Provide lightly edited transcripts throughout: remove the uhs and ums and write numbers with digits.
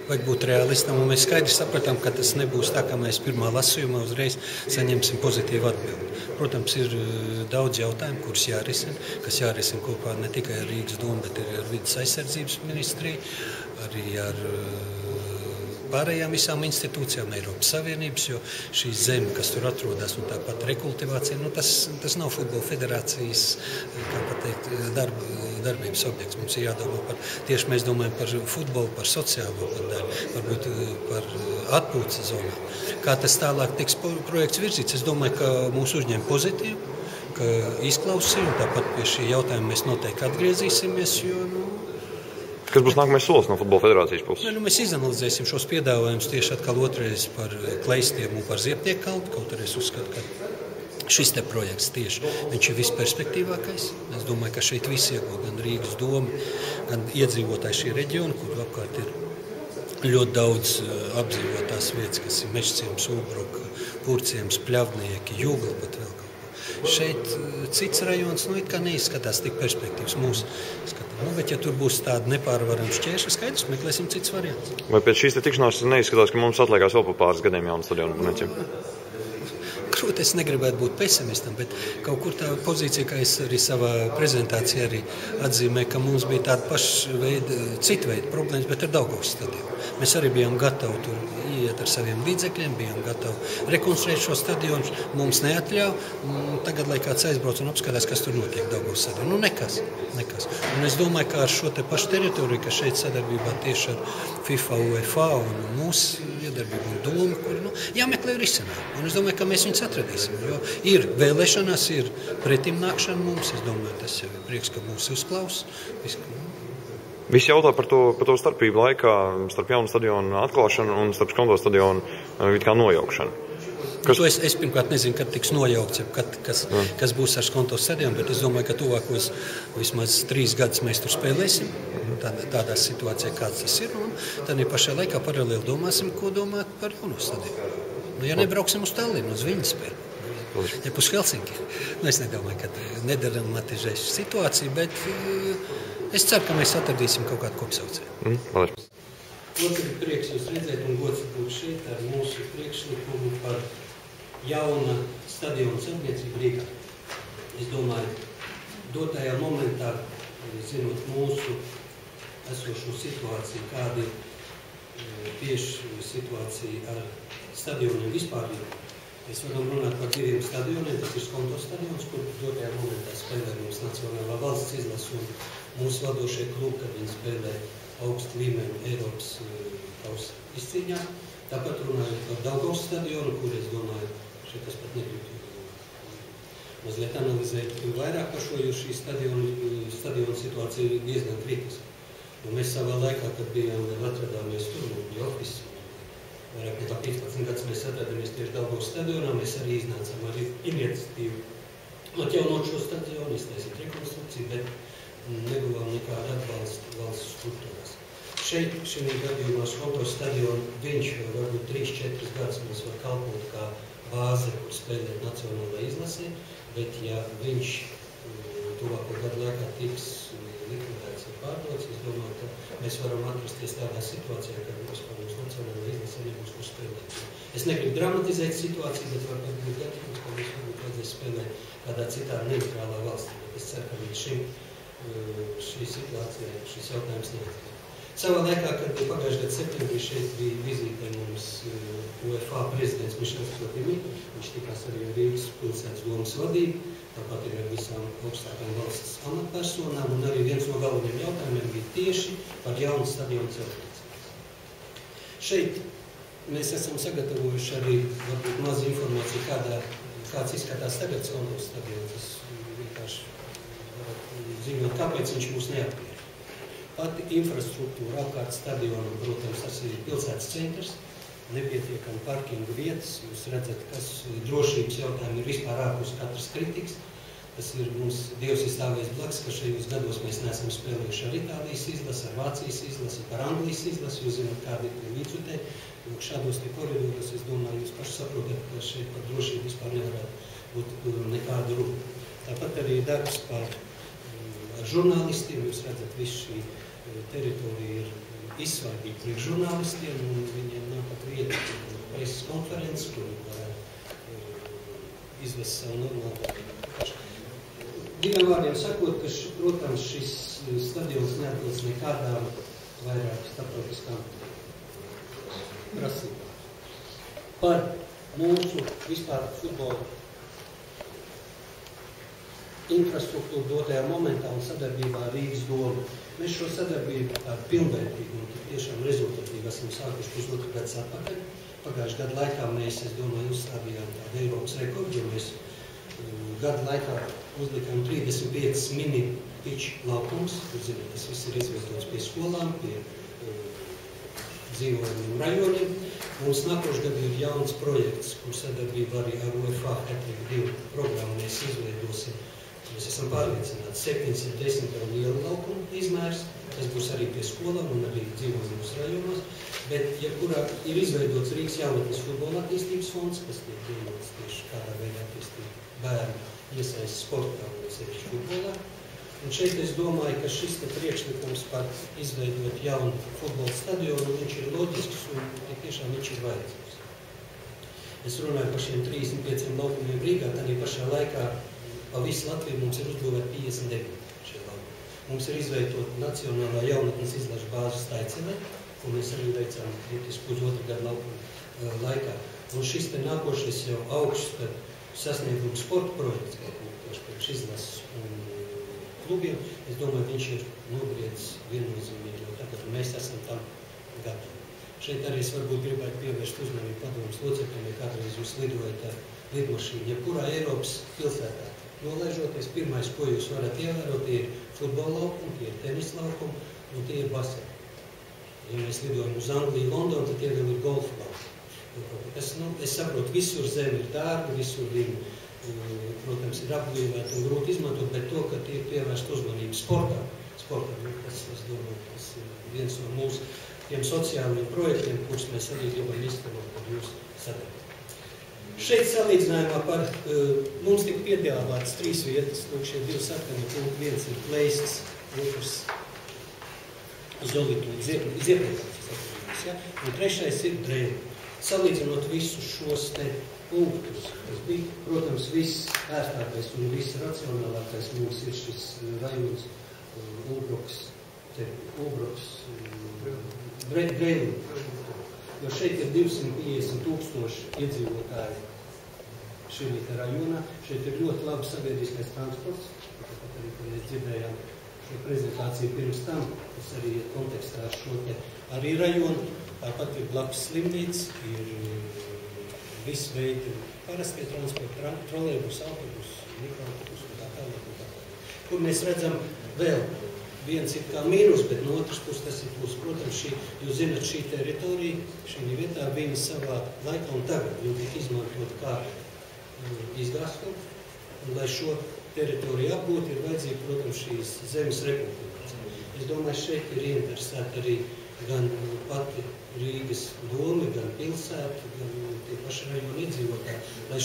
vajag būt realistam, un mēs skaidri sapratām, ka tas nebūs tā, ka mēs pirmā lasījumā uzreiz saņemsim pozitīvu atbildi. Protams, ir daudz jautājumu, kurus jārisina, kas jārisina kopā ne tikai ar Rīgas domu, bet arī ar Vides aizsardzības ministriju, arī ar pārējām visām institūcijām, Eiropas Savienības, jo šī zeme, kas tur atrodas, un tāpat rekultivācija, tas nav futbola federācijas, kā pateikt, darbības objekts. Mums ir jādomā tieši mēs domājam par futbolu, par sociālo daļu, varbūt par atpūtas zonām. Kā tas tālāk tiks projekts virzīts, es domāju, ka mūs uzņem pozitīvi, ka izklausīja, un tāpat pie šī jautājuma mēs noteikti atgriezīsimies, jo, Kas būs nākamais solis no futbola federācijas puses? Mēs izanalizēsim šos piedāvājumus tieši atkal otrais par Kleistiem un par Ziepnieku kalnu. Kaut arī es uzskatu, ka šis te projekts tieši viņš ir visperspektīvākais. Es domāju, ka šeit visi iegūst gan Rīgas doma, gan iedzīvotāji šī reģiona, kur apkārt ir ļoti daudz apdzīvotās vietas, kas ir Mežciems, Ūbroka, Purciems, Pļavnieki, Jūgla pat vēl kaut ko. Šeit cits rajons, it kā neizskatās tik perspektīvas mūsu skatījumā. Bet, ja tur būs tāda nepārvarama šķēršļa, skaidrs, meklēsim cits variants. Vai pēc šīs tikšanās neizskatās, ka mums atliekās vēl pa pāris gadiem jaunu stadionu būvniecību? Grūti, es negribētu būt pesimistam, bet kaut kur tā pozīcija, kā es arī savā prezentācijā arī atzīmēju, ka mums bija tāda paša veida, cita veida problēmas, bet ar Daugavas stadionu. Mēs arī bijām gatavi tur iet ar saviem līdzekļiem, bijām gatavi rekonstruēt šo stadionu, mums neatļauj. Tagad, lai kāds aizbrauc un apskatās, kas tur notiek Daugavas stadionā, nekas. Un es domāju, ka ar šo te pašu teritoriju, ka šeit sadarbībā tieši ar FIFA, UEFA un mūsu iedarbību un domu, kur jāmeklē risinājumi. Un es domāju, ka mēs viņus atradīsim, jo ir vēlēšanās, ir pretimnākšana mums. Es domāju, tas jau ir prieks, ka mūs uzklaus. Visi jautā par to starpību laikā, starp jaunu stadionu atklāšanu un starp Skonto stadionu kā nojaukšanu. Es pirmkārt nezinu, kad tiks nojaukts, kas būs ar Skonto stadionu, bet es domāju, ka tuvākos vismaz 3 gadus mēs tur spēlēsim. Tādā situācijā, kāds tas ir. Un tad pašā laikā paralēli domāsim, ko domāt par jauno stadionu. Ja nebrauksim uz Tallinu, uz viņu spēli. Ja uz Helsinki. Es nedomāju, ka nedramatizēšu situāciju, bet es ceru, ka mēs atradīsim kaut kādu kopsaucēju. Otrs prieks jūs redzēt un gods būt šeit ar mūsu priekšlikumu par jauna stadiona celtniecību Rīgā. Es domāju, dotajā momentā, zinot mūsu esošo situāciju, kāda ir tieši situācija ar stadioniem vispār. Mēs varam runāt par 2 stadioniem, tas ir Skonto stadions, kur dotajā momentā spēlē mums Nacionālā valsts izlase un mūsu vadošie klubi, kad viņi spēlē augstu līmeni Eiropas kausa izcīņā. Tāpat runājot par Daugavas stadionu, kur es domāju, šeit es pat negribu mazliet analizēt vairāk par šo, jo šī stadiona situācija ir diezgan kritiska. Un mēs savā laikā, kad bijām, atradāmies tur, bija ofis, vairāk nekā 15 gadus mēs atradāmies tieši Daugavas stadionā, mēs arī iznācām ar iniciatīvu atjaunot šo stadionu, iztaisīt rekonstrukciju, bet neguvām nekādu atbalstu valsts struktūrās. Šeit, šī gadījumā Skonto stadionu, viņš varbūt 3-4 gadus mums var kalpot kā bāze, kur spēlēt nacionālā izlasē, bet ja viņš tuvāko gadu laikā tiks likvidēts un pārdots, es domāju, ka mēs varam atrasties tādā situācijā, kad vispār mums nacionālā izlasē nebūs kur spēlēt. Es negribu dramatizēt situāciju, bet varbūt būt gadījums, ka mums varbūt vajadzēs spēlēt kādā citā neitrālā valstī. Es ceru, ka līdz šim šī situācija, šis jautājums neatkarīgs. Savā laikā, kad pagājušajā gada septembrī šeit bija vizītē mums UEFA prezidents Mišels Platini, viņš tikās arī ar Rīgas pilsētas domas vadību, tāpat arī ar visām augstākām valsts amatpersonām, un arī viens no galvenajiem jautājumiem bija tieši par jaunu stadionu celtniecību. Šeit mēs esam sagatavojuši arī varbūt mazu informāciju, kāds izskatās tagad Skonto stadions. Es vienkārši ziņot, kāpēc viņš mūs neatpīra. Pati infrastruktūra apkārt stadionam, protams, tas ir pilsētas centrs, nepietiekami parkingu vietas. Jūs redzat, kas drošības jautājumi ir vispār ārpus katras kritikas. Tas ir mums Dievs ir stāvējis blakus, ka šajos gados mēs neesam spēlējuši ar Itālijas izlasi, ar Vācijas izlasi, par Anglijas izlasi. Jūs zināt, kādi ir līdzutē. Šādos te koridoros, es domāju, jūs paši saprotat, ka šeit par drošību vispār nevarētu būt nekāda runa. Tāpat arī darbs ar žurnālistiem. Jūs redzat, visu šī teritorija ir izsvaigīgi priekš žurnālistiem, un viņiem nav pat vieta preses konferences, kur varētu izvest savu normālu darbu. Diviem vārdiem sakot, ka, protams, šis stadions neatbilst nekādām vairāk starptautiskām prasībām. Par mūsu vispār futbola infrastruktūru dotajā momentā un sadarbībā ar Rīgas domu. Mēs šo sadarbību pilnvērtīgi un tiešām rezultatīvi esam sākuši pusotru gadus atpakaļ. Pagājušajā gadu laikā mēs, es domāju, uzstādījām tādu Eiropas rekordu, jo mēs gadu laikā uzlikām 35 mini piču laukums. Jūs zināt, tas viss ir izvietots pie skolām, pie dzīvojumiem rajoniem. Mums nākošais gadu ir jauns projekts, kur sadarbība arī ar UEFA Hattrick 2 programmu mēs izveidosim. Mēs esam pārliecināti 710 lielu laukumu izmērs, tas būs arī pie skolām un arī dzīvojumos rajonos, bet jebkurā ir izveidots Rīgas jaunatnes futbola attīstības fonds, kas tiek domāts tieši kādā veidā attīstīt bērnu iesaistas sportā un sevišķi futbolā. Un šeit es domāju, ka šis priekšlikums par izveidot jaunu futbola stadionu, viņš ir loģisks un tiešām viņš ir vajadzīgs. Es runāju par šiem 35 laukumiem Rīgā, tad pašā laikā pa visu Latviju mums ir uzbūvēti 59 šie laukumi. Mums ir izveidota Nacionālā jaunatnes izlažu bāze Staicelē, ko mēs arī veicām pusotru gadu laukuma laikā. Un šis te nākošais jau augsts sasniegums sporta projekts, kā tieši priekš izlases un klubiem, es domāju, viņš ir nobriedis viennozīmīgi, jo tagad mēs esam tam gatavi. Šeit arī es varbūt gribētu pievērst uzmanību padomus locekļiem, ja kādreiz jūs lidojat ar lidmašīnu, jebkurā Eiropas pilsētā. Nolaižoties, pirmais, ko jūs varat ievērot, tie ir futbola laukumi, tie ir tenis laukumi un tie ir baseini. Ja mēs lidojam uz Angliju, Londonu, tad tie vēl ir golfa laukumi. Es saprotu, visur zeme ir dārga, visur viņi, protams, ir apglīvēti un grūti izmantot, bet to, ka tiek pievērst uzmanību sportam, tas, es domāju, tas ir viens no mūsu tiem sociālajiem projektiem, kurus mēs arī gribam iztenot par jūsu sadarbību. Šeit salīdzinājumā par mums tika piedāvātas 3 vietas, lūk šie 2 sarkani punkti, viens ir Pleisks, otrs Zolītu Ziepniekams, ja? Un trešais ir Drēļi. Salīdzinot visus šos te punktus, kas bija, protams, viss ērtākais un viss racionālākais mums ir šis rajons Ulbroks, Drēļi. Jo šeit ir 250,000 iedzīvotāji šī rajonā. Šeit ir ļoti labs sabiedriskais transports. Tāpat arī, kad mēs dzirdējām šo prezentāciju pirms tam, tas arī ir kontekstā ar šo te arī rajonu. Tāpat ir blakus slimnīca, ir viss veidi parastie transporti, trolejbus, autobus, mikroautobus un tā tālāk. Kur mēs redzam vēl viens ir kā mīnus, bet no otras puses tas ir plus. Protams, jūs zināt, šī teritorija, šī vietā viņa savā laikā un tagad viņa tiek izmantot kā izgāstu. Un, lai šo teritoriju apgūtu, ir vajadzīga, protams, šīs zemes rekultivācija. Es domāju, šeit ir ieinteresēta arī gan pati Rīgas doma, gan pilsēta, gan tie paši rajoni iedzīvotāji, lai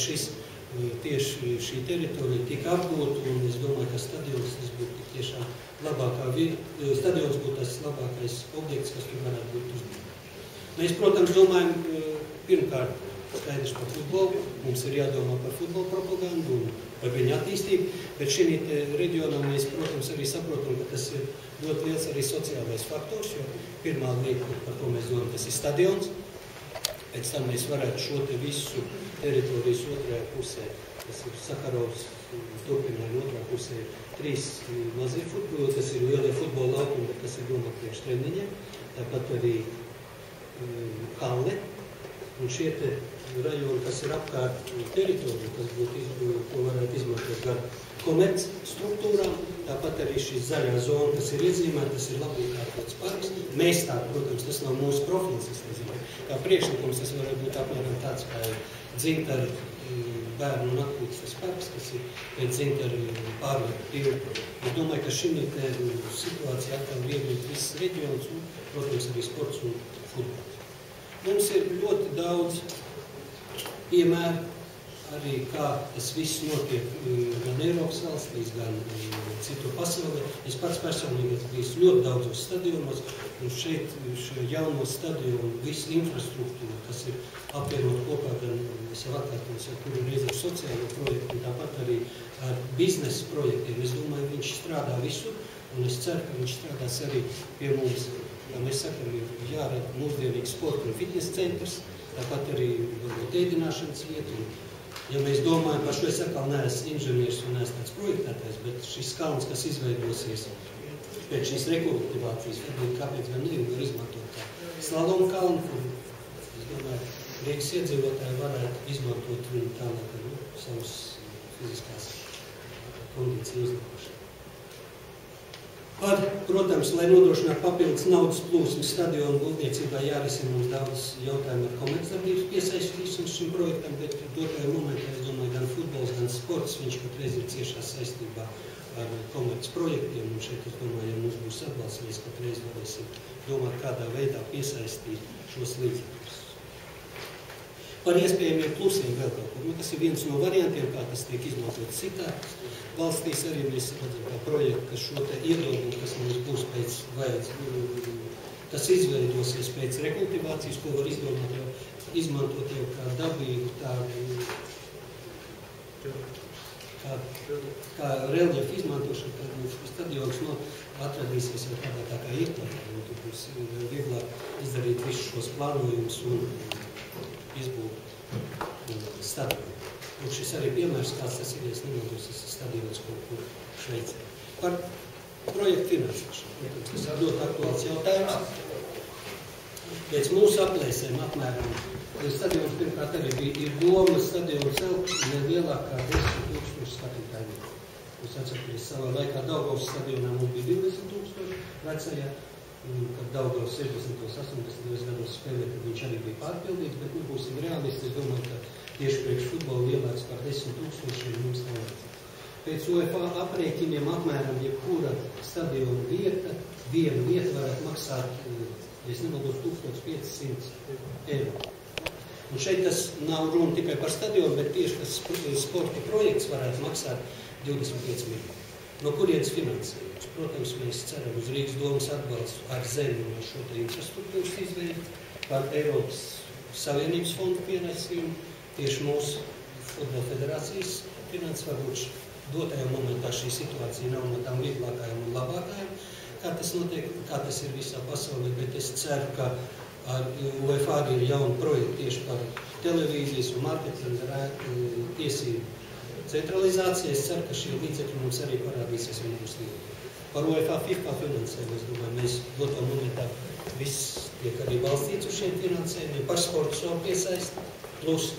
tieši šī teritorija tika apgūta, un es domāju, ka stadions tas būtu tiešām stadions būtu tas labākais objekts, kas tur varētu būt uzbūvēts. Mēs, protams, domājam pirmkārt skaidrs par futbolu, mums ir jādomā par futbola propagandu un par viņu attīstību, bet šī reģionā mēs, protams, arī saprotam, ka tas ir ļoti liels arī sociālais faktors, jo pirmā lieta, par ko mēs domājam, tas ir stadions. Pēc tam mēs varētu šo te visu teritorijas otrajā pusē, tas ir Sakarovs, turpinājumi otrā pusē ir 3 mazie futboli, tas ir lielie futbola laukumi, bet tas ir domāt priekš treniņiem, tāpat arī halle, un šie te rajoni, kas ir apkārt teritoriju, kas būtu, ko varētu izmantot gan komerc struktūrām, tāpat arī šī zaļā zona, kas ir iezīmēta, tas ir labi kārtots parks. Mēs tā, protams, tas nav mūsu profils, es nezinu, kā priekšlikums, tas varētu būt apmēram tāds kā Dzintaru bērnu un atpūtas parks, kas ir pēc Dzintaru pārvērta tiltu. Es domāju, ka šī situācija atkal iegrīt viss reģions un, protams, arī sports un futbols. Mums ir ļoti daudz piemēru arī kā tas viss notiek gan Eiropas valstīs, gan citur pasaulē. Es pats personīgi esmu bijis ļoti daudzos stadionos, un šeit šo jauno stadionu, visu infrastruktūru, kas ir apvienot kopā gan, es jau atkārtos, kuru reizi ar sociālo projektu, un tāpat arī ar biznesa projektiem. Es domāju, viņš strādā visur, un es ceru, ka viņš strādās arī pie mums. Ja mēs sakam, ir jārada mūsdienīgs sporta un fitnesa centrs, tāpat arī varbūt ēdināšanas vieta. Ja mēs domājam par šo, es atkal neesmu inženieris un neesmu tāds projektētājs, bet šis kalns, kas izveidosies pēc šīs rekultivācijas, kāpēc gan ne, var izmantot kā slalomu kalnu, kur, es domāju, Rīgas iedzīvotāji varētu izmantot viņu tālāk, savas fiziskās kondīciju uzlabošanu. Protams, lai nodrošinātu papildus naudas plūsmu stadionu būvniecībā, jārisina mums daudz jautājumu ar komercdarbības piesaistīšanu šim projektam, bet dotajā momentā, es domāju, gan futbols, gan sports, viņš patreiz ir ciešā saistībā ar komercprojektiem, un šeit, es domāju, ja mums būs atbalsts, mēs patreiz varēsim domāt, kādā veidā piesaistīt šos līdzekļus. Par iespējamiem plusiem vēl kaut ko. Tas ir viens no variantiem, kā tas tiek izmantot citā valstīs. Arī mēs redzam kā projektu, ka šo te iedodumu, kas mums būs pēc kas izveidosies pēc rekultivācijas, ko var izmantot jau kā dabīgu tādu, kā reljefu izmantošanu, kad mums stadions atradīsies jau tādā tā kā īrtā. Tur būs vieglāk izdarīt visus šos plānojumus un izbūt stadionu. Un šis arī piemērs, kāds tas ir, es nemantos, tas ir stadions kaut kur Šveicē. Par projektu finansēšanu. Tas ir ļoti aktuāls jautājums. Pēc mūsu aplēsēm apmēram stadions pirmkārt arī ir doma stadionu celt lielāk kā 10,000 skatītāju. Jūs atceraties, savā laikā Daugavas stadionā mums bija 20,000 vecajā, kad Daugavas 60. 80. gados spēlē, tad viņš arī bija pārpildīts, bet būsim realisti, es domāju, ka tieši priekš futbola lielāks par 10,000 mums nevajadzētu. Pēc UEFA aprēķiniem apmēram jebkura stadiona vieta, viena vieta varētu maksāt, es nemaldos, 1500 eiro. Un šeit tas nav runa tikai par stadionu, bet tieši tas sporta projekts varētu maksāt 25 miljoni. No kurienes finansējums? Protams, mēs ceram uz Rīgas domas atbalstu ar zemi un šo te infrastruktūras izveidi, par Eiropas Savienības fondu pienesījumu, tieši mūsu futbola federācijas finanses. Varbūt dotajā momentā šī situācija nav no tām vieglākajām un labākajām, kā tas notiek, kā tas ir visā pasaulē, bet es ceru, ka ar UEFA ir jauni projekti tieši par televīzijas un marketinga tiesību centralizācija. Es ceru, ka šie līdzekļi mums arī parādīsies un būs lieli. Par UEFA FIFA finansējumu, es domāju, mēs dotā momentā viss tiek arī balstīts uz šiem finansējumiem, par sportu savu piesaisti, plus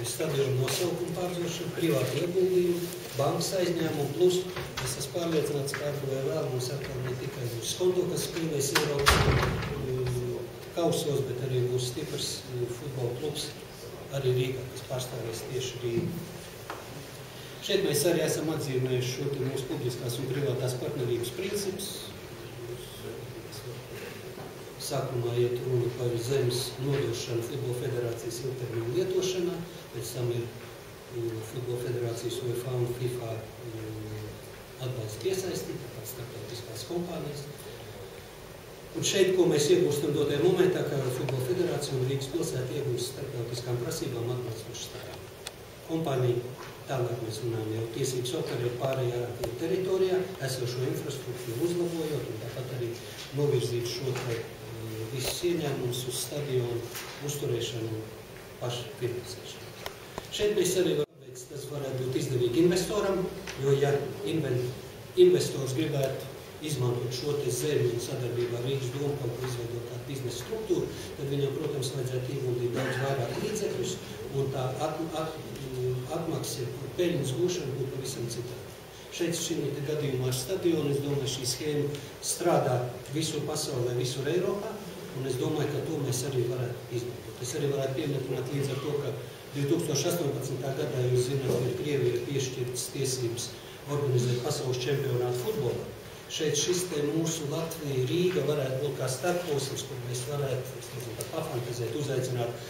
stadionu nosaukumu pārdošanu, privātu ieguldījumu, bankas aizņēmumu, plus es esmu pārliecināts, ka vai vēl mums atkal ne tikai būs Skonto, kas spēlēs Eiropas kausos, bet arī būs stiprs futbola klubs arī Rīgā, kas pārstāvēs tieši Rīgu. Šeit mēs arī esam atzīmējuši šo mūsu publiskās un privātās partnerības principus. Sākumā iet runa par zemes nodošanu Futbola federācijas ilgtermiņa lietošanā, pēc tam ir Futbola federācijas UEFA un FIFA atbalsts piesaistīt, tāpat starptautiskās kompānijas. Un šeit, ko mēs iegūstam dotajā momentā, kā Futbola federācija un Rīgas pilsēta iegūst starptautiskām prasībām atbalstošu stāvu. Kompānija, tālāk mēs runājam jau tiesības operēt pārējā teritorijā, esošo infrastruktūru uzlabojot un tāpat arī novirzīt šo visus ieņēmumus uz stadionu uzturēšanu un pašu finansēšanu. Šeit mēs arī varam, tas varētu būt izdevīgi investoram, jo ja investors gribētu izmantot šo te zemi un sadarbībā ar Rīgas domu kaut ko izveidot tādu biznesa struktūru, tad viņam, protams, vajadzētu ieguldīt daudz vairāk līdzekļus un tā atmaksa par peļņas gūšanu būtu pavisam citādi. Šeit šī gadījumā ar stadionu, es domāju, šī schēma strādā visur pasaulē, visur Eiropā, un es domāju, ka to mēs arī varētu izmantot. Es arī varētu piemetināt līdz ar to, ka 2018. gadā, jūs zināt, ir Krievija piešķirtas tiesības organizēt pasaules čempionātu futbolā. Šeit šis te mūsu Latvija, Rīga varētu būt kā starposms, kur mēs varētu pafantazēt, uzaicināt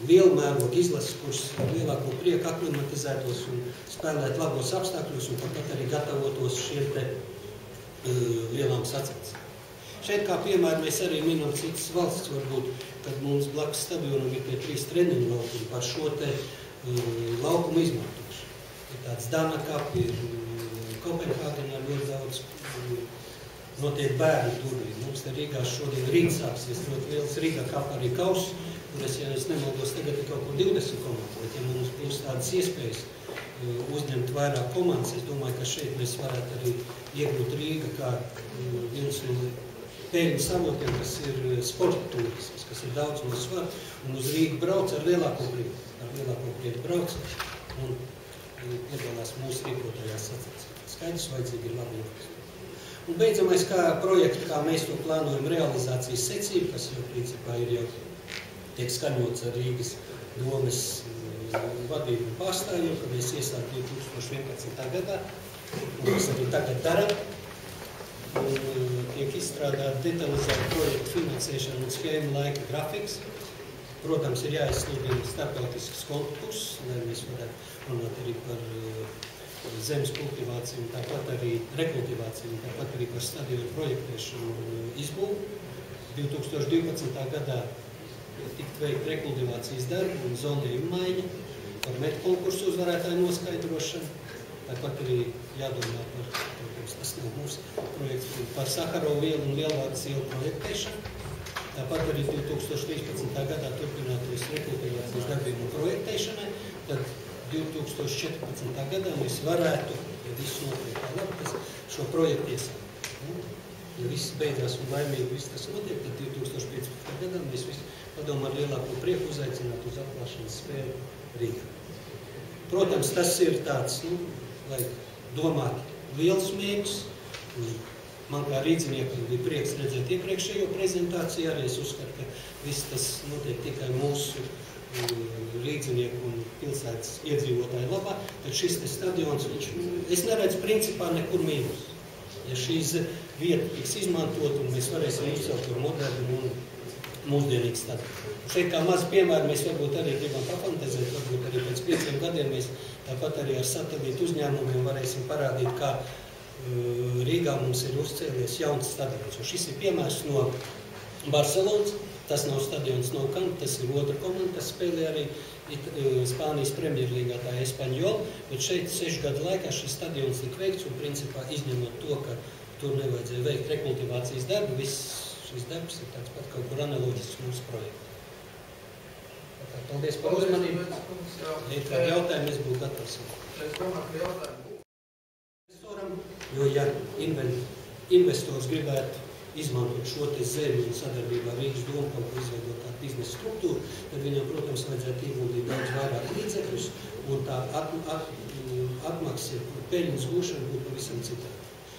lielu mērogu izlases, kuras ar lielāko prieku aklimatizētos un spēlēt labos apstākļos un tāpat arī gatavotos šiem te lielām sacensībām. Šeit kā piemēram mēs arī minam citas valsts, varbūt, kad mums blakus stadionam ir tie 3 treniņu laukumi par šo te laukumu izmantošanu. Ir tāds Dana Cup, ir Kopenhāgenā ļoti daudz notiek bērnu turnīri. Mums te Rīgā šodien rīt sāksies ļoti liels Rīgā Cup arī kauss, kur ja es nemaldos, tagad ir kaut kur 20 komandu, bet ja mums būs tādas iespējas uzņemt vairāk komandas, es domāju, ka šeit mēs varētu arī iegūt Rīga kā viens no pēļņu savotiem, kas ir sporta turisms, kas ir daudz no svara, un uz Rīgu brauc ar lielāko prieku brauc un piedalās mūsu rīkotajās sacensībās. Skaidrs, vajadzīgi ir labi infrastruktūra. Un beidzamais kā projekts, kā mēs to plānojam, realizācijas secība, kas jau principā ir jau tiek skaņots ar Rīgas domes vadību un pārstāvjiem, ka mēs iesākām 2011. gadā, un mēs arī tagad darām. Tiek izstrādāt detalizētu projektu finansēšanu un schēmu laika grafiks. Protams, ir jāizsludina starptautisks konkurss, lai mēs varētu runāt arī par zemes kultivāciju, tāpat arī rekultivāciju, tāpat arī par stadionu projektēšanu un izbūvu. 2012. gadā tikt veikt rekultivācijas darbi un zonējumu maiņa, par metu konkursu uzvarētāju noskaidrošanu. Tāpat arī jādomā par, protams, tas nav mūsu projekts, par Saharovu vielu un lielvārdas ielu projektēšanu. Tāpat arī 2013. gadā turpinātos rekultivācijas darbību un projektēšanai. Tad 2014. gadā mēs varētu, ja viss notiek tā labi, šo projektu iesākt. Ja viss beidzās un laimīgi viss tas notiek, tad 2015. gadā mēs visi padomā ar lielāko prieku uzaicināt uz atklāšanas spēli Rīgā. Protams, tas ir tāds, lai domāt liels mērķis. Man kā rīdziniekam bija prieks redzēt iepriekšējo prezentāciju, arī es uzskatu, ka viss tas notiek tikai mūsu rīdzinieku un pilsētas iedzīvotāju labā, tad šis stadions, es neredzu principā nekur mīnus. Ja šīs vieta tiks izmantot un mēs varēsim uzcelt par modernu un mūsdienīgu stadionu. Šeit kā maz piemēru mēs varbūt arī gribam papantezēt, varbūt arī pēc 5 gadiem mēs tāpat arī ar satelītu uzņēmumiem varēsim parādīt, kā Rīgā mums ir uzcēlies jauns stadions. Šis ir piemērs no Barcelonas, tas nav stadions no Camp, tas ir otra komanda, kas spēlē arī Spānijas Premjerlīgā, tā Espaņola, bet šeit 6 gadu laikā šis stadions tika veikts un principā izņemot to, ka tur nevajadzēja veikt rekultivācijas darbu, viss šis darbs ir tāds pat kaut kur analoģisks mūsu projektam. Paldies par uzmanību. Ja ir kādi jautājumi, es būtu gatavs. Es domāju, ka jautājumi būtu. Jo, ja investors gribētu izmantot šo te zemi un sadarbībā ar Rīgas domu kaut ko izveidot tādu biznesa struktūru, tad viņam, protams, vajadzētu ieguldīt daudz vairāk līdzekļus, un tā atmaksa, peļņas gūšana būtu pavisam citādi.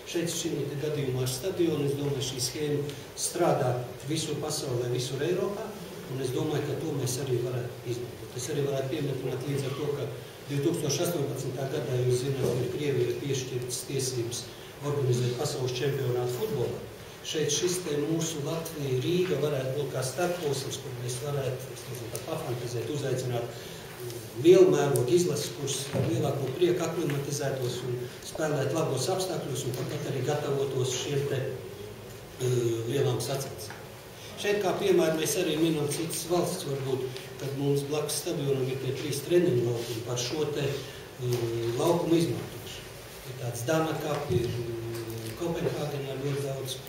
Šeit šī gadījumā ar stadionu, es domāju, šī schēma strādā visur pasaulē, visur Eiropā, un es domāju, ka to mēs arī varētu izmantot. Es arī varētu piemetināt līdz ar to, ka 2018. gadā, jūs zināt, ir Krievijai piešķirtas tiesības organizēt pasaules čempionātu futbolā. Šeit šis te mūsu Latvija, Rīga varētu būt kā starposms, kur mēs varētu pafantazēt, uzaicināt lielu mērogu izlases, kuras lielāko prieku aklimatizētos un spēlēt labos apstākļos un tāpat arī gatavotos šiem te lielām sacensībām. Šeit kā piemēram mēs arī minam citas valsts, varbūt, kad mums blakus stadionam ir tie 3 treniņu laukumi par šo te laukumu izmantošanu. Ir tāds Dana Cup, ir Kopenhāgenā ļoti daudz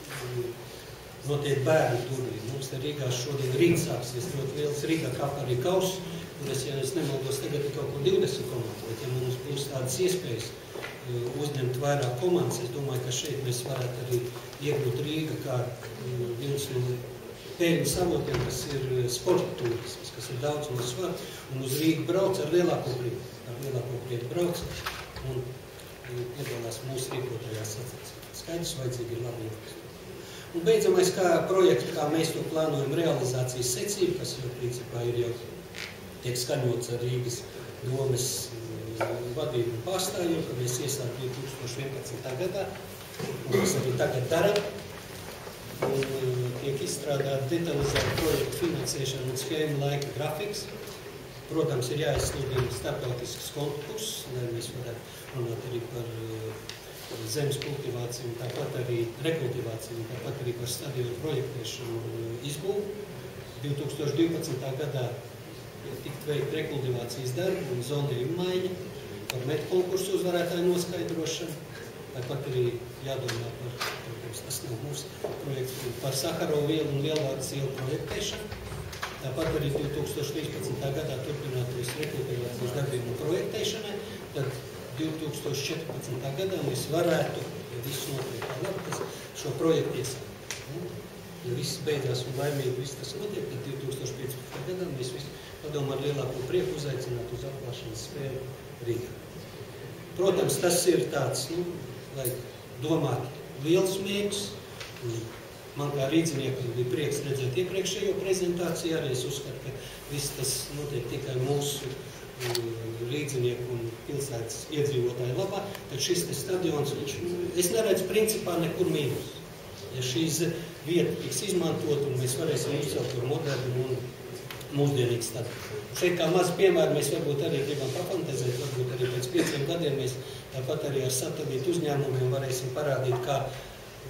notiek bērnu turnīri. Mums te Rīgā šodien rīt sāksies ļoti liels Rīgā Cup arī kauss, kur ja es nemaldos, tagad ir kaut kur 20 komandas, bet ja mums būs tādas iespējas uzņemt vairāk komandas, es domāju, ka šeit mēs varētu arī iegūt Rīga kā viens no pēļņu savotiem, kas ir sporta turisms, kas ir daudz no svara, un uz Rīgu brauc ar lielāko prieku brauc un piedalās mūsu rīkotajās sacensībās. Skaidrs, vajadzīgi ir labi infrastruktūra. Un beidzamais kā projekts, kā mēs to plānojam, realizācijas secība, kas jau principā ir jau tiek skaņots ar Rīgas domes vadību un pārstāvjiem, ka mēs iesākām 2011. gadā, un mēs arī tagad darām. un tiek izstrādāt detalizētu projektu finansēšanu un schēmu laika grafiks. Protams, ir jāizsludina starptautisks konkurss, lai mēs varētu runāt arī par zemes kultivāciju, tāpat arī rekultivāciju, tāpat arī par stadionu projektēšanu izbūvu. 2012. gadā tikt veikt rekultivācijas darbu un zonējuma maiņa, par metkonkursu uzvarētāju noskaidrošanu. Tāpat arī jādomā par, protams, tas nav mūsu projekts, par Sakarovu vielu un Lielvārdas ielu projektēšanu. Tāpat arī 2013. gadā turpinātos rekultivācijas darbību un projektēšanai. Tad 2014. gadā mēs varētu, ja viss notiek tā labi, šo projektu iesākt. Ja viss beidzās un laimīgi viss tas notiek, tad 2015. gadā mēs visi padomā ar lielāko prieku uzaicināt uz atklāšanas spēli Rīgā. Protams, tas ir tāds, lai domāt liels mērķis. Man kā rīdziniekam bija prieks redzēt iepriekšējo prezentāciju, arī es uzskatu, ka viss tas notiek tikai mūsu rīdzinieku un pilsētas iedzīvotāju labā, tad šis stadions, es neredzu principā nekur mīnus. Ja šīs vieta tiks izmantot un mēs varēsim uzcelt par modernu un mūsdienīgu stadionu. Šeit kā maz piemēru mēs varbūt arī gribam papantezēt, varbūt arī pēc 5 gadiem mēs tāpat arī ar satelītu uzņēmumiem varēsim parādīt, kā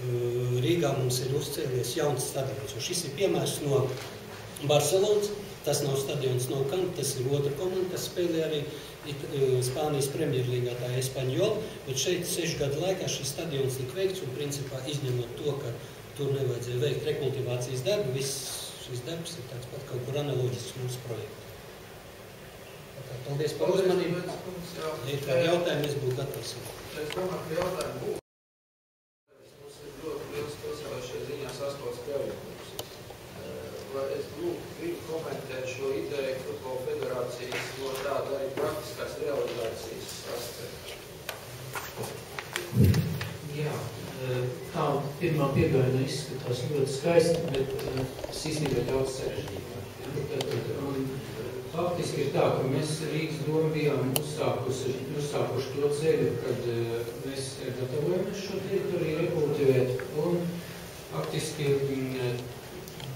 Rīgā mums ir uzcēlies jauns stadions. Un šis ir piemērs no Barcelonas, tas nav stadions no Kamp, tas ir otra komanda, kas spēlē arī Spānijas Premjerlīgā, tā Espaņola, bet šeit 6 gadu laikā šis stadions tika veikts un principā izņemot to, ka tur nevajadzēja veikt rekultivācijas darbu, viss šis darbs ir tāds pat kaut kur analoģisks mūsu projektu. Paldies par uzmanību. Ja ir kādi jautājumi, es būtu gatavs. Es domāju, ka jautājumi būtu. Mums ir ļoti liels pilsētā šajā ziņā sastopas pievienības. Es gribu komentēt šo ideju Futbola federācijas no tāda arī praktiskās realizācijas aspekta. Jā, tā pirmā pieeja izskatās ļoti skaisti, bet tas īstenībā daudz sarežģītāk. Faktiski ir tā, ka mēs Rīgas doma bijām uzsākuši to ceļu, kad mēs gatavojamies šo teritoriju rekultivēt, un faktiski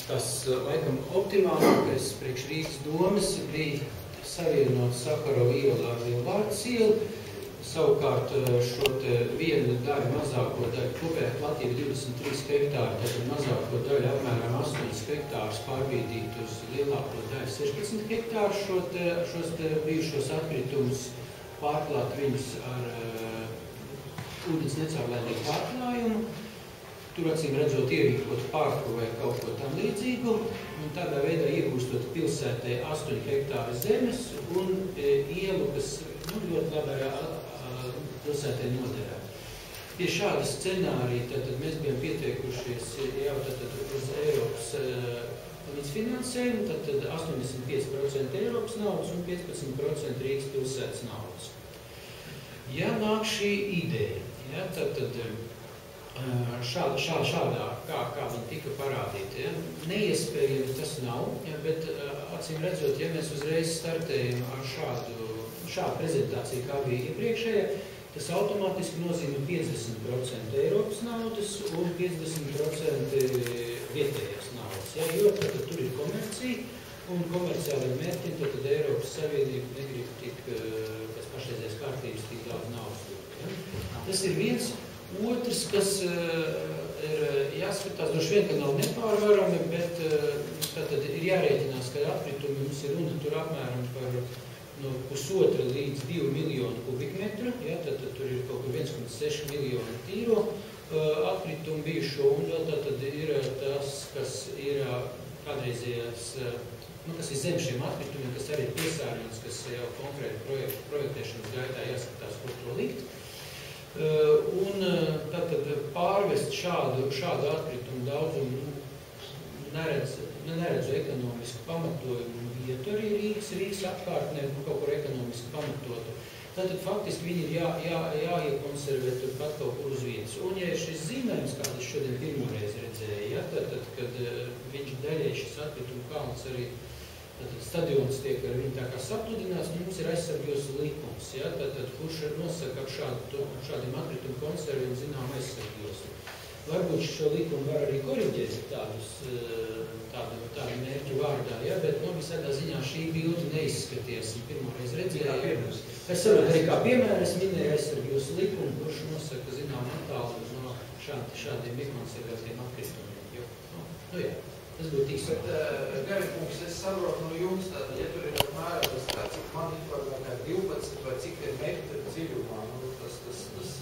tas, laikam, optimālākais priekš Rīgas domas bija savienot Sakarovu ielu ar Lielvārdas ielu. Savukārt šo vienu daļu, mazāko daļu, kopējā platība 23 hektāri, tad mazāko daļu apmēram 8 hektārus pārbīdīt uz lielāko daļu 16 hektāru šos bijušos atkritumus, pārklāt viņus ar ūdens necaurlaidīgu pārklājumu, tur acīm redzot ierīkot parku vai kaut ko tam līdzīgu, un tādā veidā iegūstot pilsētai 8 hektāru zemes un ielu, kas ļoti labi pilsētai noderē. Pie šāda scenārija tad mēs bijām pieteikušies jau uz Eiropas līdzfinansējumu, tad 85% Eiropas naudas un 15% Rīgas pilsētas naudas. Ja nāk šī ideja, ja, tad šādā, kā viņi tika parādīti, ja, neiespējami tas nav, ja, bet acīm redzot, ja mēs uzreiz startējam ar šādu prezentāciju, kā bija iepriekšējā, tas automātiski nozīmē 50% Eiropas naudas un 50% vietējās naudas. Ja, jo tad tur ir komercija, un komerciāliem mērķiem tad Eiropas Savienība negrib tik, pēc pašreizējās kārtības, tik daudz naudas dot. Ja. Tas ir viens. Otrs, kas ir jāskatās, droši vien, ka nav nepārvarami, bet tad ir jārēķinās, ka atkritumi mums ir runa tur apmēram par no 1,5 līdz 2 miljonu kubikmetru, ja, tad tur ir kaut kur 1,6 miljonu tīro atkritumu bijušo, un vēl tad ir tas, kas ir kādreizējās, kas ir zem šiem atkritumiem, kas arī ir piesārņots, kas jau konkrēti projektēšanas gaitā jāskatās, kur to likt. Un tad pārvest šādu atkritumu daudzumu neredzu ekonomisku pamatojumu vietu arī Rīgas apkārtnē, kaut kur ekonomiski pamatotu. Tātad faktiski viņi ir jāiekonservē turpat kaut kur uz vietas. Un ja šis zīmējums, kāds es šodien pirmoreiz redzēju, ja, tad, kad viņš daļai šis atkritumu kalns arī stadions tiek ar viņu tā kā sapludināts, mums ir aizsargos likums, ja, kurš nosaka šādiem atkritumu konserviem zinām aizsargos. varbūt šo likumu var arī koriģēt tādu mērķu vārdā, ja? Bet visādā ziņā šī bilde neizskaties. Pirmoreiz redzēju. Es saprotu, arī kā piemēra es minēju aizsargu jūsu likumu, kurš nosaka zinām attālumu no šādiem mikronisēgātiem atkritumiem. Jā, tas būtu īsti. Bet, Garikungs, es saprotu no jums, tātad, ja tur ir apmēram, cik man informē, 12 vai cik ir metri dziļumā, tas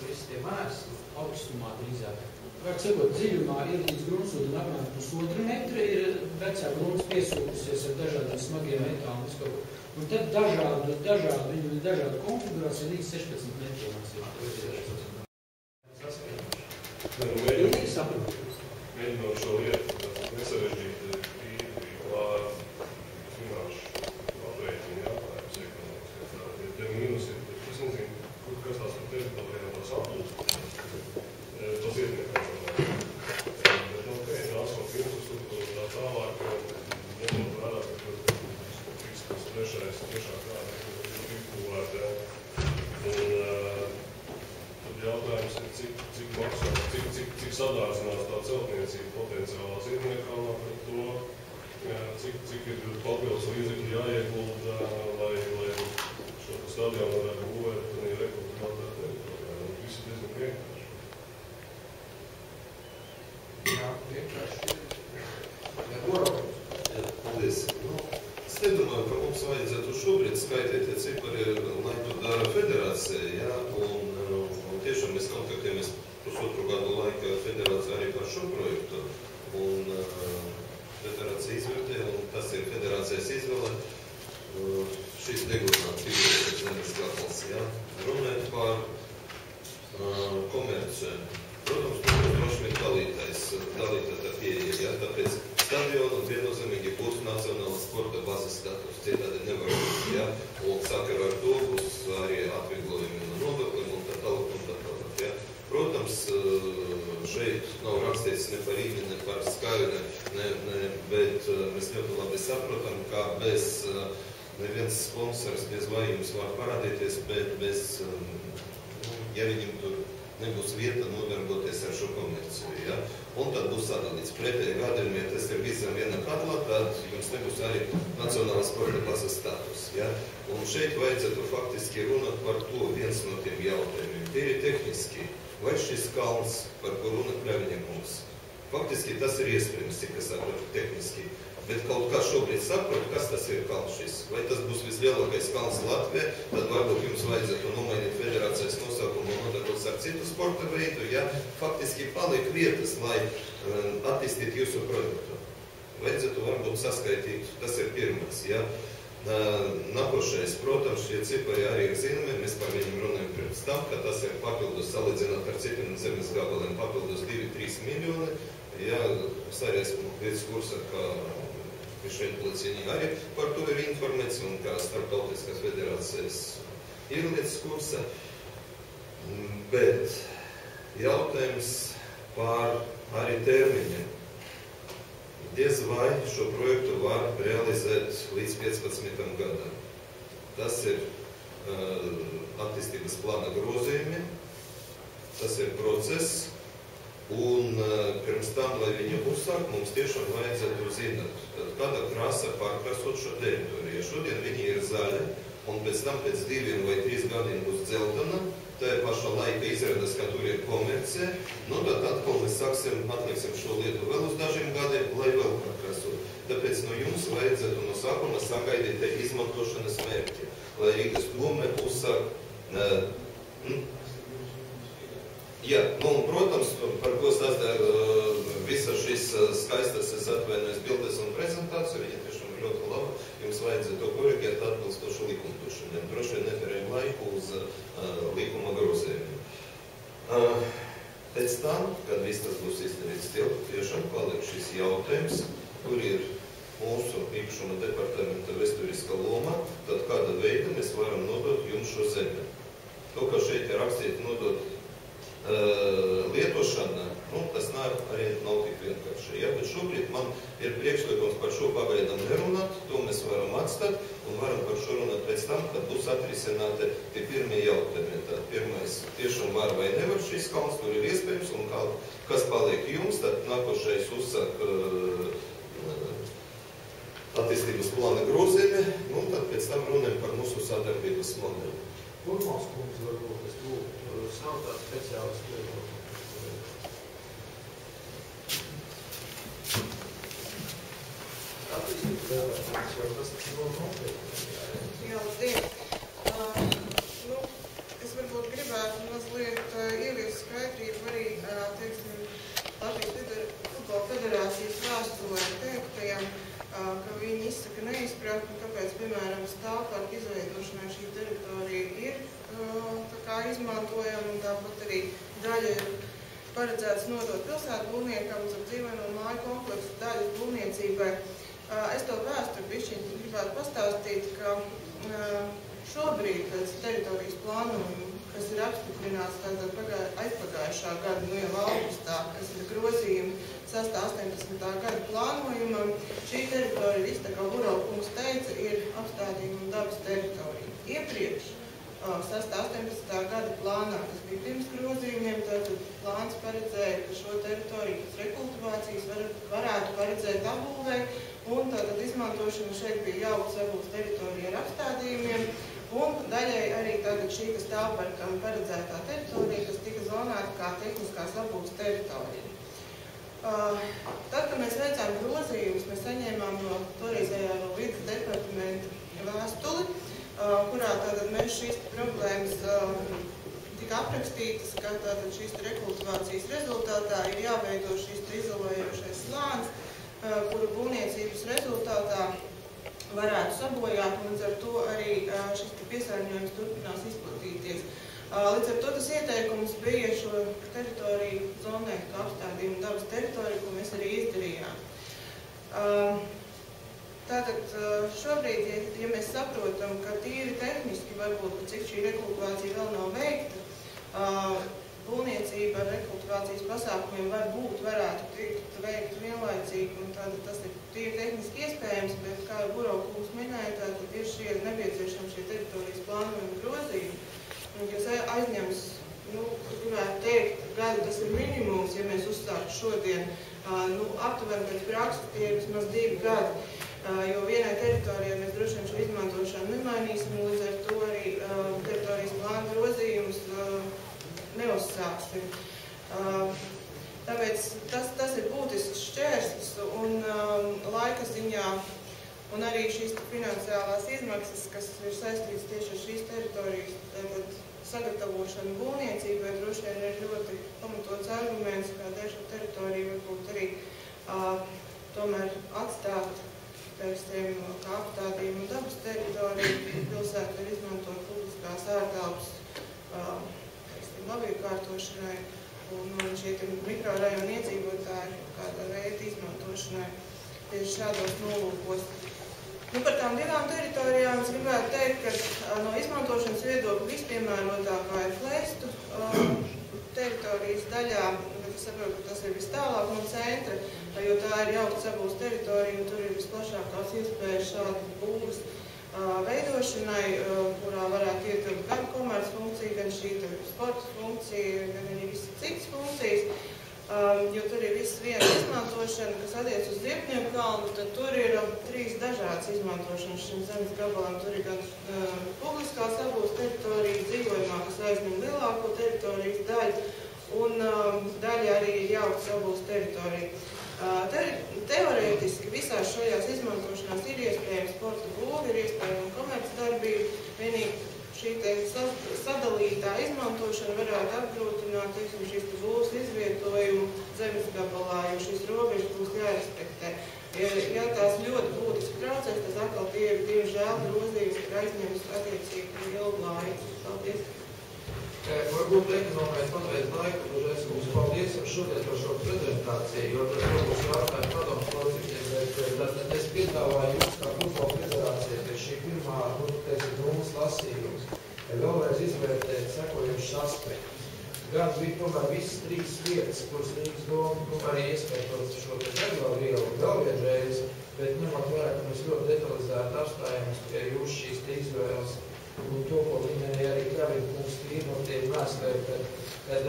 viss tie mērs. Augstumā drīzāk. Vajag sakot, dziļumā ir līdz gruntsūdam apmēram 1,5 metra, ir vecā grunts piesūkusies ar dažādiem smagiem metāliem. Un tad dažādu konfigurāciju līdz 16 metriem. Mēģinot šo lietu nesarežģīt finanšu aprēķinu jautājums ekonomiskās. Te mīnus ir, es nezinu, kas tās par teritorijām tās aplūst. Tas ietekmē. Bet, transporta infrastruktūra tā tālāk, ņemot vērā, ka tas trešais tiešā kāda ir būvēta. Un tad jautājums ir, cik maksā, cik sadārdzinās tā celtniecība potenciālā Zirmniekalnā par to, cik ir papildus līdzekļi jāiegulda, lai šo stadionu varētu būvēt un ir rekultivātā teritorijā. Viss ir diezgan vienkārši. Jā, vienkārši. Paldies. Es nedomāju, ka mums vajadzētu šobrīd skaitīt tie cipari, lai to dara federācija, jā, un tiešām mēs kontaktējamies pusotru gadu laika federācija arī par šo projektu, un federācija izvērtē, un tas ir federācijas izvēle, šīs deglināt pieejas zemes gabals, jā. Runājot par komerciju. Protams, droši vien dalītā pieeja, jā, tāpēc stadionu viennozīmīgi būs nacionāla sporta bazes status, citādi nevar būt, jā, un sakara ar to būs arī atvieglojumi no nodokļiem un tā tālāk, jā. Protams, šeit nav rakstīts ne par īmi, ne par skaidri, bet mēs ļoti labi saprotam, ka bez neviens sponsors bez vajums var parādīties, bet bez, ja viņam tur nebūs vieta nodarboties ar šo komerciju, ja? Un tad būs sadalīts pretēji gadījumā, ja tas ir visam viena katlā, tad jums nebūs arī nacionālās sporta bazes status, ja? Un šeit vajadzētu faktiski runāt par to viens no tiem jautājumiem. Tie ir tehniski, vai šis kalns, par ko runa Pļavņiekums, faktiski tas ir iespējams, cik es saprotu tehniski. Bet kaut kā šobrīd saprot, kas tas ir kalns šis. Vai tas būs vislielākais kalns Latvijā, tad varbūt jums vajadzētu nomainīt federācijas nosaukumu un nodarboties ar citu sporta veidu, ja faktiski paliek vietas, lai attīstītu jūsu produktu. Vajadzētu varbūt saskaitīt, tas ir pirmais, ja. Nākošais, protams, šie cipari arī ir zināmi, mēs par viņiem runājam pirms tam, ka tas ir papildus salīdzināt ar citiem zemes gabaliem papildus 2-3 miljoni. Ja, es arī esmu līdz kursa, ka šeit Placīņi arī par to ir informēts un kā starptautiskās federācijas ir līdz kursa. Bet jautājums par arī termiņiem. Diez vai šo projektu var realizēt līdz 15 gadam. Tas ir attīstības plāna grozījumi, tas ir process. Un pirms tam, lai viņu uzsākt, mums tiešām vajadzētu zināt, kāda krāsa pārkrasot šo teritoriju. Šodien viņi ir zaļi, un pēc tam pēc 2 vai 3 gadiem būs dzeltena, tā pašā laika izrādās, ka tur ir komercija, nu tad atkal mēs atliksim šo lietu vēl uz dažiem gadiem, lai vēl pārkrasot. Tāpēc no jums vajadzētu no sākuma sagaidīt izmantošanas mērķi, lai Rīgas dome uzsāk. Jā, nu, un, protams, par ko sastāv visas šīs skaistas, es atvainojos bildes un prezentāciju, viņa tiešām ir ļoti laba, jums vajadzētu to korigēt atbilstošu likumdošanai. Droši vien neterējam laiku uz likuma grozījumiem. Pēc tam, kad viss tas būs izdarīts, tiešām paliek šis jautājums, kur ir mūsu īpašuma departamenta vēsturiska loma, tad kāda veida mēs varam nodot jums šo zemi. To, ka šeit ir rakstīt nodot lietošana, nu, tas nav tik vienkārši. Ja? Bet šobrīd man ir priekšlikums par šo pagaidām nerunāt, to mēs varam atstāt un varam par šo runāt tad pēc tam, kad būs atrisināti tie pirmie jautājumi. Tad pirmais tiešām var vai nevar šīs kalns, tur ir iespējams, un kas paliek jums, tad nākošais uzsāk attīstības plāna grozījumi, un tad pēc tam runājam par mūsu sadarbības modeli. Kurmās kungs varbūt es lūgtu, nav tāds speciāls attīstības vēlēšanas, jo tas ir nopietni. Jā, labdien. Es varbūt gribētu mazliet ieviest skaidrību arī, teiksim, Latvijas futbola federācijas vēstulē teiktajam, ka viņi izsaka neizpratni, kāpēc, piemēram, stāvparku izveidošanai šī teritorija ir tā kā izmantojama, un tāpat arī daļa ir paredzēts nodot pilsētbūvniekam uz dzīveno māju kompleksu daļas būvniecībai. Es to vēsturi bišķiņi gribētu pastāstīt, ka šobrīd pēc teritorijas plānojuma, kas ir apstiprināts aizpagājušā gada, jau augustā, kas ir grozījumi 6. 18. gada plānojumam, šī teritorija, viss tā kā Buraukungs teica, ir apstādījuma un dabas teritorija. Iepriekš 6. 18. gada plānā, kas bija pirms grozījumiem, tad plāns paredzēja, ka šo teritoriju pēc rekultivācijas varētu paredzēt apbūvei, un tātad izmantošana šeit bija jauka sabūves teritorija ar apstādījumiem, un daļai arī tātad šī stāvparkam paredzētā teritorija, kas tika zonēta kā tehniskā sabūves teritorija. Tad, kad mēs veicām grozījumus, mēs saņēmām no toreizējā vides departamenta vēstuli, kurā tātad mēs šīs problēmas tika aprakstītas, ka tātad šīs rekultivācijas rezultātā ir jāveido šīs izolējošais slānis, kuru būvniecības rezultātā varētu sabojāt, un līdz ar to arī šis piesārņojums turpinās izplatīties. Līdz ar to tas ieteikums bija šo teritoriju zonēt kā apstādījumu dabas teritoriju, ko mēs arī izdarījām. Tātad šobrīd, ja mēs saprotam, ka tīri tehniski varbūt, cik šī rekultivācija vēl nav veikta, būvniecība ar rekultivācijas pasākumiem varētu tikt veikt vienlaicīgi, un tātad tas ir tīri tehniski iespējams, bet, kā jau Buraukungs minēja, tātad ir šie nepieciešami šie teritorijas plānojumi grozījumi. Kas aizņems, gribētu teikt, gadu tas ir minimums, ja mēs uzstātu šodien, aptuveni pēc prakses tie ir vismaz 2 gadi, jo vienai teritorijai mēs droši vien šo izmantošanu nemainīsim, un līdz ar to arī teritorijas plāna grozījumus neuzsāksim. Tāpēc tas ir būtisks šķērslis, un laika ziņā, un arī šīs finansiālās izmaksas, kas ir saistītas tieši ar šīs teritorijas sagatavošanu būvniecībai, droši vien ir ļoti pamatots arguments, kādēļ šo teritoriju varbūt arī tomēr atstāt, teiksim, kā apstādījumu un dabas teritoriju. Pilsēta var izmantot publiskās ārtelpas, labiekārtošanai un šie mikrorajonu iedzīvotāji kādā veida izmantošanai tieši šādos nolūkos. Par tām 2 teritorijām es gribētu teikt, ka no izmantošanas viedokļa vispiemērotākā ir Flestu teritorijas daļā, bet es saprotu, ka tas ir vis tālāk no centra, jo tā ir jauka sabūves teritorija un tur ir visplašākās iespējas šādi būvas veidošanai, kurā varētu ietilpt gan komerces funkcija, gan šī sporta funkcija, gan arī visas citas funkcijas, jo tur ir viss viena izmantošana, kas attiec uz Ziepnieku kalnu, tad tur ir 3 dažādas izmantošanas šim zemes gabalam. Tur ir gan publiskā sabūves teritorija, dzīvojumā, kas aizņem lielāko teritorijas daļu, un daļa arī ir jauka sabūves teritorija. Teorētiski visās šajās izmantošanās ir iespējams sporta būvi, ir iespējama komerces darbība, vienīgi šī sadalītā izmantošana varētu apgrūtināt, teiksim, šīs būvas izvietojumu zemes gabalā, jo šīs robežas būs jārespektē. Ja tās ļoti būtiski traucēs, tad atkal tie ir diemžēl grozījumi, ka aizņems attiecīgi ilgu laiku. Paldies! Varbūt ekonomēt patreiz laiku, dažreiz mums paldies šodien par šo prezentāciju, jo tas būs jautājums padomus locekļiem, bet es piedāvāju jums kā futbola federācija pie šī pirmā, nulles lasījums, vēlreiz izvērtēt sekojušas aspektus. Gan bija tomēr visas 3 vietas, kuras Rīgas doma arī ieskaitot šo te zaļo vielu vēl vienreiz, bet ņemot vērā, ka mēs ļoti detalizēti apstājamies pie jūsu šīs izvēles. Un to, ko minēja arī Kravina kungs Tīmotiem vēstulē, kad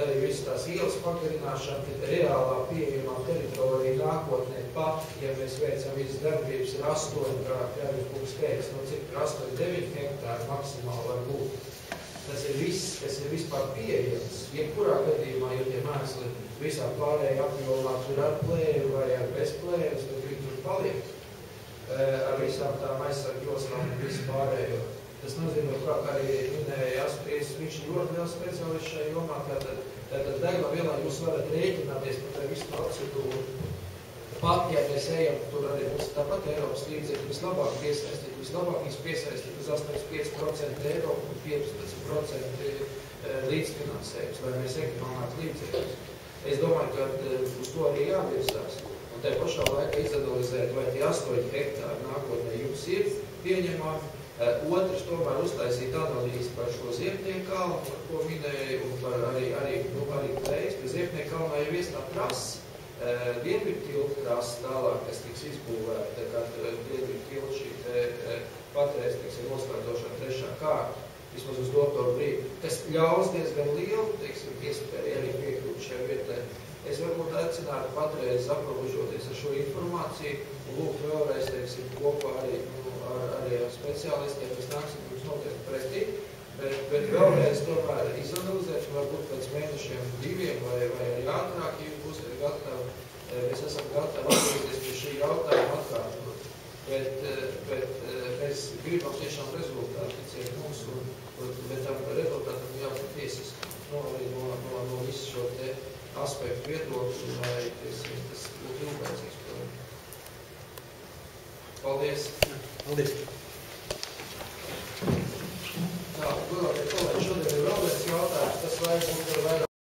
arī visas tās ielas pagarināšana, tad reālā pieejamā teritorija nākotnē pat, ja mēs veicam visas darbības ar 8, kā Kravina kungs teiks, no cik 8-9 hektāri maksimāli var būt. Tas ir viss, kas ir vispār pieejams. Jebkurā gadījumā, ja tie mēsli visā pārējā apjomā tur ar plēju vai ar bez plējas, tad viņi tur paliek ar visām tām aizsargu joslām un visu pārējo. Tas nozīmē, kā arī minēja Aspries, viņš ir ļoti liels speciālists šajā jomā, tātad degvielā jūs varat rēķināties par visu procedūru. Pat, ja mēs ejam, tur arī mums tāpat Eiropas līdzekļi vislabāk piesaistīt uz 85% Eiropu un 15% līdzfinansējums, lai mēs ekonomētu līdzekļus. Es domāju, ka uz to arī jāvirzās. Un te pašā laikā izanalizēt, vai tie 8 hektāri nākotnē jums ir pieņemami. Otrs tomēr uztaisīt analīzi par šo Ziepnieku kalnu, par ko minēju, un par arī plējas. Pie Ziepnieku kalnā jau iesnā trasa, Dienvidu tiltu trasa tālāk, kas tiks izbūvēta, kā Dienvidu tiltu šī patreiz, teiksim, noslēdzošana 3. kārta, vismaz uz doto brīdi, kas ļaus diezgan lielu, teiksim, iespēju arī piekļūt šai vietai. Es varbūt aicinātu patreiz aprobežoties ar šo informāciju un lūgt vēlreiz, teiksim, kopā arī ar speciālistiem, kas nāksim jums noteikti pretī, bet vēlreiz tomēr izanalizēt, varbūt pēc mēnešiem 2 vai arī ātrāk, ja jūs būsiet gatavi, mēs esam gatavi atgriezties pie šī jautājuma atkārtot. Bet mēs gribam tiešām rezultātu, ticiet mums, bet tam rezultātam jābūt tiesiski, arī no visu šo te aspektu viedokļu, lai tas būtu ilglaicīgs. Paldies! Paldies! Tā, godātie kolēģi, šodien ir vēl viens jautājums, tas vajag būt vairāk.